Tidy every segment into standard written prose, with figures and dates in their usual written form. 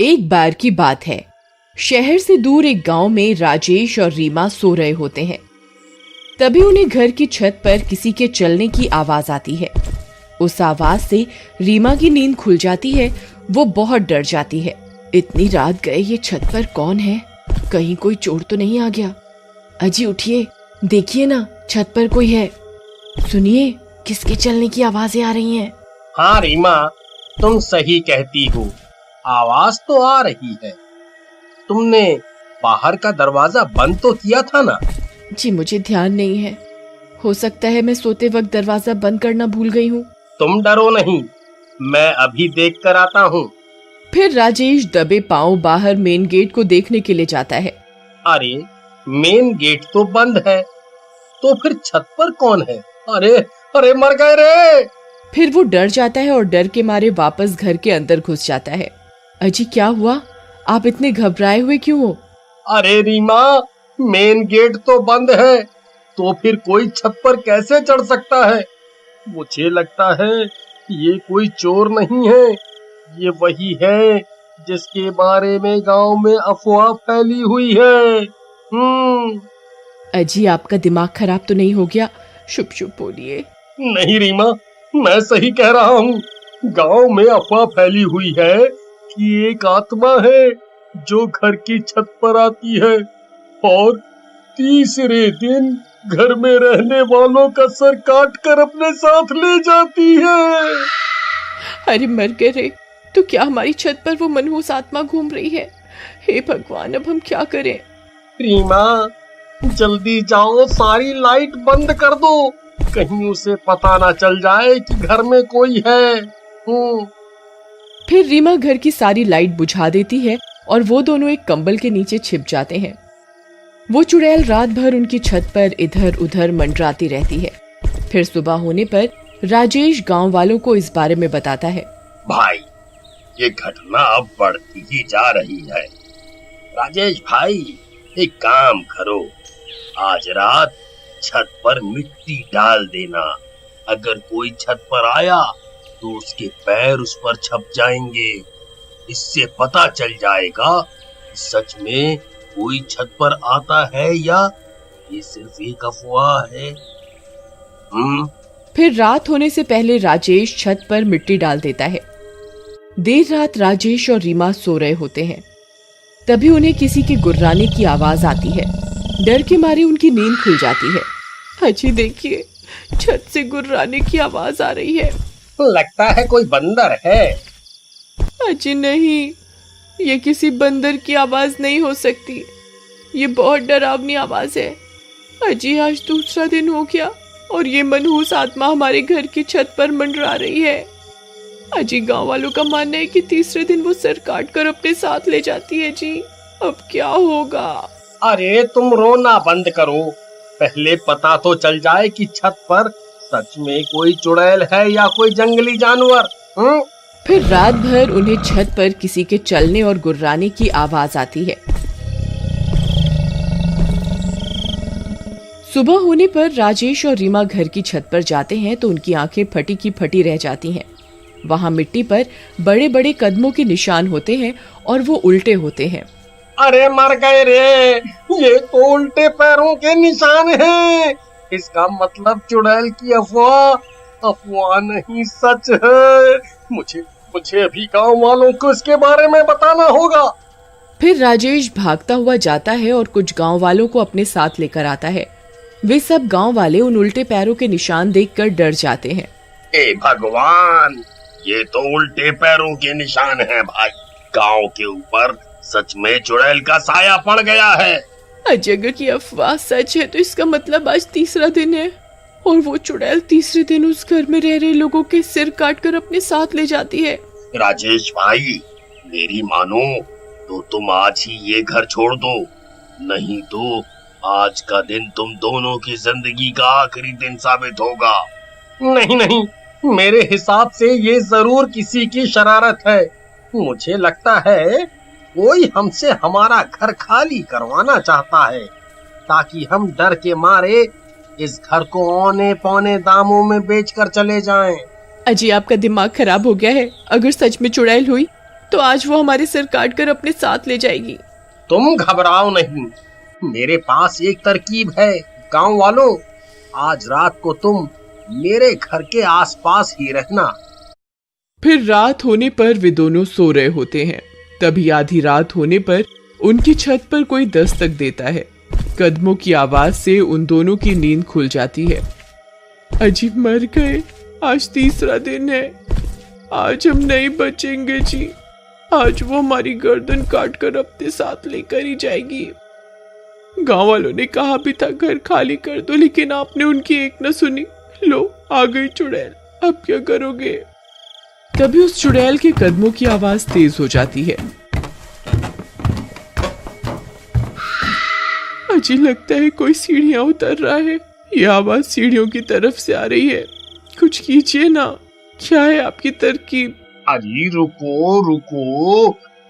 एक बार की बात है, शहर से दूर एक गांव में राजेश और रीमा सो रहे होते हैं। तभी उन्हें घर की छत पर किसी के चलने की आवाज आती है। उस आवाज से रीमा की नींद खुल जाती है। वो बहुत डर जाती है। इतनी रात गए, ये छत पर कौन है? कहीं कोई चोर तो नहीं आ गया? अजी उठिए, देखिए ना, छत पर कोई है। सुनिए, किसके चलने की आवाजें आ रही हैं। हाँ रीमा, तुम सही कहती हो, आवाज तो आ रही है। तुमने बाहर का दरवाजा बंद तो किया था ना? जी मुझे ध्यान नहीं है। हो सकता है मैं सोते वक्त दरवाजा बंद करना भूल गई हूँ। तुम डरो नहीं, मैं अभी देख कर आता हूँ। फिर राजेश दबे पांव बाहर मेन गेट को देखने के लिए जाता है। अरे, मेन गेट तो बंद है, तो फिर छत पर कौन है? अरे अरे, मर गए रे! फिर वो डर जाता है और डर के मारे वापस घर के अंदर घुस जाता है। अजी क्या हुआ? आप इतने घबराए हुए क्यों हो? अरे रीमा, मेन गेट तो बंद है, तो फिर कोई छत पर कैसे चढ़ सकता है? मुझे लगता है ये कोई चोर नहीं है, ये वही है जिसके बारे में गांव में अफवाह फैली हुई है। अजी आपका दिमाग खराब तो नहीं हो गया? शुभ शुभ बोलिए। नहीं रीमा, मैं सही कह रहा हूँ। गांव में अफवाह फैली हुई है कि एक आत्मा है जो घर की छत पर आती है और तीसरे दिन घर में रहने वालों का सर काट कर अपने साथ ले जाती है। अरे मर गए रे! तो क्या हमारी छत पर वो मनहूस आत्मा घूम रही है? हे भगवान, अब हम क्या करें? रीमा, जल्दी जाओ, सारी लाइट बंद कर दो, कहीं उसे पता ना चल जाए कि घर में कोई है। फिर रीमा घर की सारी लाइट बुझा देती है और वो दोनों एक कंबल के नीचे छिप जाते हैं। वो चुड़ैल रात भर उनकी छत पर इधर उधर मंडराती रहती है। फिर सुबह होने पर राजेश गांव वालों को इस बारे में बताता है। भाई, ये घटना अब बढ़ती ही जा रही है। राजेश भाई, एक काम करो, आज रात छत पर मिट्टी डाल देना। अगर कोई छत पर आया तो उसके पैर उस पर छप जाएंगे। इससे पता चल जाएगा सच में कोई छत पर आता है या ये सिर्फ एक अफवाह है। फिर रात होने से पहले राजेश छत पर मिट्टी डाल देता है। देर रात राजेश और रीमा सो रहे होते हैं। तभी उन्हें किसी के गुर्राने की आवाज आती है। डर के मारे उनकी नींद खुल जाती है। अजी देखिए, छत से गुर्राने की आवाज आ रही है। लगता है कोई बंदर है। अजी नहीं, ये किसी बंदर की आवाज नहीं हो सकती। ये बहुत डरावनी आवाज है। अजी आज दूसरा दिन हो गया और ये मनहूस आत्मा हमारे घर की छत पर मंडरा रही है। अजी गांव वालों का मानना है कि तीसरे दिन वो सर काट कर अपने साथ ले जाती है। जी अब क्या होगा? अरे तुम रोना बंद करो, पहले पता तो चल जाए कि छत पर सच में कोई चुड़ैल है या कोई जंगली जानवर। फिर रात भर उन्हें छत पर किसी के चलने और गुर्राने की आवाज आती है। सुबह होने पर राजेश और रीमा घर की छत पर जाते हैं तो उनकी आंखें फटी की फटी रह जाती हैं। वहां मिट्टी पर बड़े बड़े कदमों के निशान होते हैं और वो उल्टे होते हैं। अरे मर गए रे, ये तो उल्टे पैरों के निशान हैं। इसका मतलब चुड़ैल की अफवाह नहीं, सच है। मुझे अभी गांव वालों को इसके बारे में बताना होगा। फिर राजेश भागता हुआ जाता है और कुछ गांव वालों को अपने साथ लेकर आता है। वे सब गांव वाले उन उल्टे पैरों के निशान देखकर डर जाते हैं। हे भगवान, ये तो उल्टे पैरों के निशान हैं भाई। गांव के ऊपर सच में चुड़ैल का साया पड़ गया है। अगर की अफवाह सच है तो इसका मतलब आज तीसरा दिन है और वो चुड़ैल तीसरे दिन उस घर में रह रहे लोगों के सिर काटकर अपने साथ ले जाती है। राजेश भाई, मेरी मानो तो तुम आज ही ये घर छोड़ दो, नहीं तो आज का दिन तुम दोनों की जिंदगी का आखिरी दिन साबित होगा। नहीं, मेरे हिसाब से ये जरूर किसी की शरारत है। मुझे लगता है कोई हमसे हमारा घर खाली करवाना चाहता है ताकि हम डर के मारे इस घर को औने पौने दामों में बेचकर चले जाएं। अजी आपका दिमाग खराब हो गया है। अगर सच में चुड़ैल हुई तो आज वो हमारे सर काट कर अपने साथ ले जाएगी। तुम घबराओ नहीं, मेरे पास एक तरकीब है। गांव वालों, आज रात को तुम मेरे घर के आसपास ही रहना। फिर रात होने पर वे दोनों सो रहे होते हैं। तभी आधी रात होने पर उनकी छत पर कोई दस्तक देता है। कदमों की आवाज से उन दोनों की नींद खुल जाती है। अजी मर गए, आज तीसरा दिन है, आज हम नहीं बचेंगे जी। आज वो हमारी गर्दन काट कर अपने साथ लेकर ही जाएगी। गांव वालों ने कहा भी था घर खाली कर दो, लेकिन आपने उनकी एक न सुनी। लो आ गई चुड़ैल, अब क्या करोगे? तभी उस चुड़ैल के कदमों की आवाज तेज हो जाती है। अजी लगता है कोई सीढ़ियां उतर रहा है। ये आवाज सीढ़ियों की तरफ से आ रही है। कुछ कीजिए ना, क्या है आपकी तरकीब? अरे रुको रुको,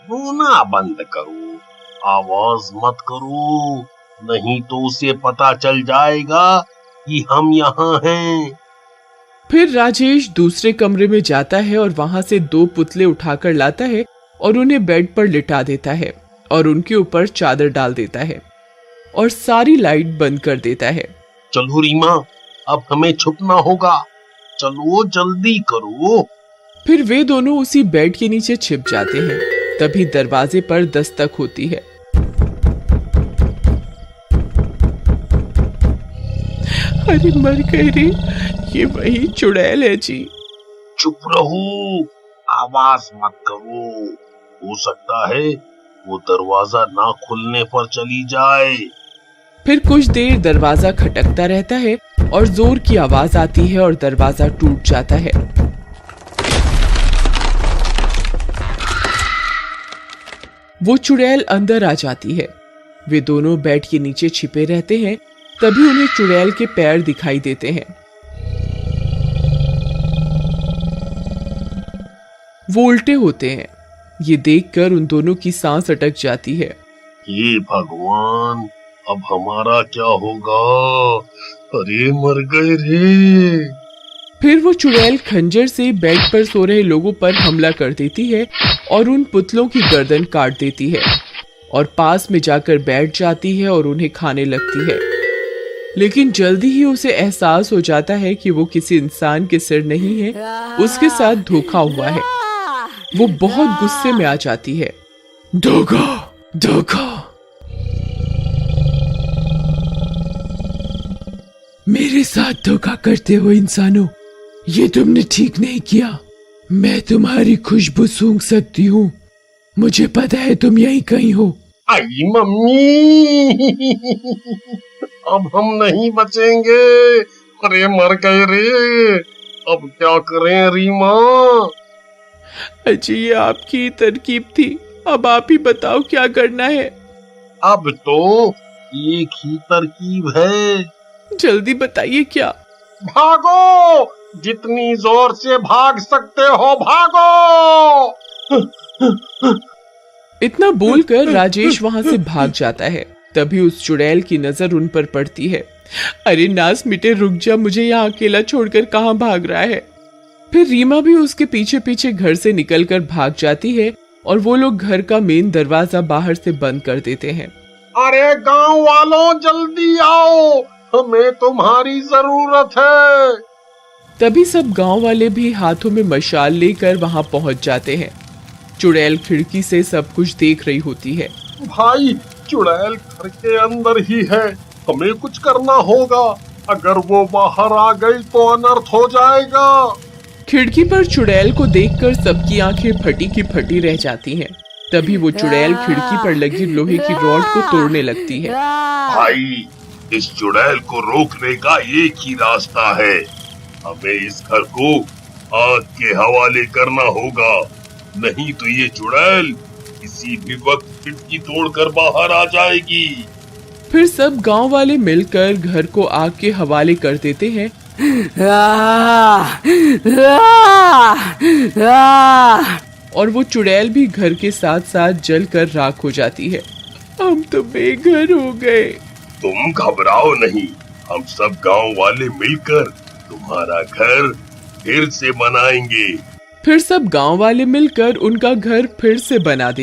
रोना बंद करो, आवाज मत करो, नहीं तो उसे पता चल जाएगा कि हम यहाँ हैं। फिर राजेश दूसरे कमरे में जाता है और वहां से 2 पुतले उठाकर लाता है और उन्हें बेड पर लिटा देता है और उनके ऊपर चादर डाल देता है और सारी लाइट बंद कर देता है। चलो रीमा, अब हमें छुपना होगा, चलो जल्दी करो। फिर वे दोनों उसी बेड के नीचे छिप जाते हैं। तभी दरवाजे पर दस्तक होती है। अरे मर गए रे, ये वही चुड़ैल है जी। चुप रहो, आवाज मत करो, हो सकता है वो दरवाजा ना खुलने पर चली जाए। फिर कुछ देर दरवाजा खटकता रहता है और जोर की आवाज आती है और दरवाजा टूट जाता है। वो चुड़ैल अंदर आ जाती है। वे दोनों बेड के नीचे छिपे रहते हैं। तभी उन्हें चुड़ैल के पैर दिखाई देते हैं। वो उल्टे होते हैं। ये देखकर उन दोनों की सांस अटक जाती है। हे भगवान, अब हमारा क्या होगा? अरे मर गए रे। फिर वो चुड़ैल खंजर से बेड पर सो रहे लोगों पर हमला कर देती है और उन पुतलों की गर्दन काट देती है और पास में जाकर बैठ जाती है और उन्हें खाने लगती है। लेकिन जल्दी ही उसे एहसास हो जाता है कि वो किसी इंसान के सिर नहीं है, उसके साथ धोखा हुआ है। वो बहुत गुस्से में आ जाती है। धोखा, धोखा, मेरे साथ धोखा करते हो इंसानों, ये तुमने ठीक नहीं किया। मैं तुम्हारी खुशबू सूंघ सकती हूँ, मुझे पता है तुम यहीं कहीं हो। आई मम्मी, अब हम नहीं बचेंगे। अरे मर गए रे, अब क्या करें रीमा? अजी ये आपकी तरकीब थी, अब आप ही बताओ क्या करना है। अब तो एक ही तरकीब है। जल्दी बताइए क्या। भागो, जितनी जोर से भाग सकते हो भागो। इतना बोलकर राजेश वहां से भाग जाता है। तभी उस चुड़ैल की नजर उन पर पड़ती है। अरे नास मिटे, रुक जा, मुझे यहाँ अकेला छोड़कर कहाँ भाग रहा है। फिर रीमा भी उसके पीछे पीछे घर से निकलकर भाग जाती है और वो लोग घर का मेन दरवाजा बाहर से बंद कर देते हैं। अरे गांव वालों, जल्दी आओ, हमें तुम्हारी जरूरत है। तभी सब गांव वाले भी हाथों में मशाल लेकर वहां पहुंच जाते हैं। चुड़ैल खिड़की से सब कुछ देख रही होती है। भाई, चुड़ैल घर के अंदर ही है, हमें कुछ करना होगा। अगर वो बाहर आ गई तो अनर्थ हो जाएगा। खिड़की पर चुड़ैल को देखकर सबकी आंखें फटी की फटी रह जाती हैं। तभी वो चुड़ैल खिड़की पर लगी लोहे की रॉड को तोड़ने लगती है। भाई, इस चुड़ैल को रोकने का एक ही रास्ता है, हमें इस घर को आग के हवाले करना होगा, नहीं तो ये चुड़ैल किसी भी वक्त खिड़की तोड़कर बाहर आ जाएगी। फिर सब गांव वाले मिलकर घर को आग के हवाले कर देते हैं। और वो चुड़ैल भी घर के साथ साथ जलकर राख हो जाती है। हम तो बेघर हो गए। तुम घबराओ नहीं, हम सब गांव वाले मिलकर तुम्हारा घर फिर से बनाएंगे। फिर सब गांव वाले मिलकर उनका घर फिर से बना देते